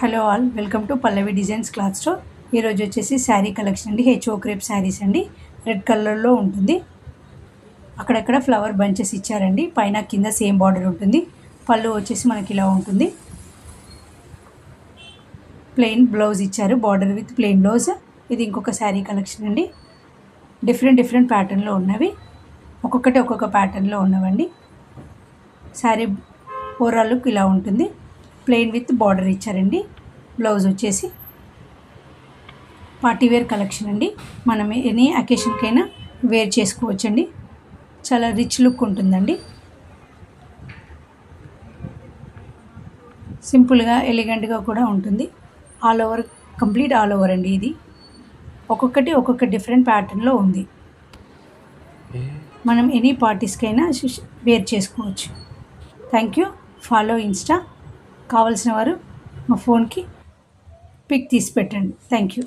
Hello all, welcome to Pallavi designs cloth store. ఈరోజు వచ్చేసి sari collection అండి. హెచ్ఓ క్రేప్ శారీస్ అండి. రెడ్ కలర్లో ఉంటుంది. అక్కడక్కడ ఫ్లవర్ బంచెస్ ఇచ్చారండి. పైన కింద సేమ్ బార్డర్ ఉంటుంది. పళ్ళు వచ్చేసి మనకి ఇలా ఉంటుంది. ప్లెయిన్ బ్లౌజ్ ఇచ్చారు, బార్డర్ విత్ ప్లెయిన్ బ్లౌజ్. ఇది ఇంకొక శారీ కలెక్షన్ అండి. డిఫరెంట్ ప్యాటర్న్లో ఉన్నవి, ఒక్కొక్కటి ఒక్కొక్క ప్యాటర్న్లో ఉన్నవండి. శారీ ఓవరాల్ లుక్ ఇలా ఉంటుంది. ప్లెయిన్ విత్ బార్డర్ ఇచ్చారండి. బ్లౌజ్ వచ్చేసి పార్టీవేర్ కలెక్షన్ అండి. మనం ఎనీ అకేషన్కైనా వేర్ చేసుకోవచ్చండి. చాలా రిచ్ లుక్ ఉంటుందండి. సింపుల్గా ఎలిగెంట్గా కూడా ఉంటుంది. All over, complete all over అండి. ఇది ఒక్కొక్కటి ఒక్కొక్క డిఫరెంట్ ప్యాటర్న్లో ఉంది. మనం ఎనీ పార్టీస్కైనా వేర్ చేసుకోవచ్చు. Thank you. Follow Insta. కావాల్సిన వారు మా ఫోన్కి పిక్ తీసి పెట్టండి. Thank you.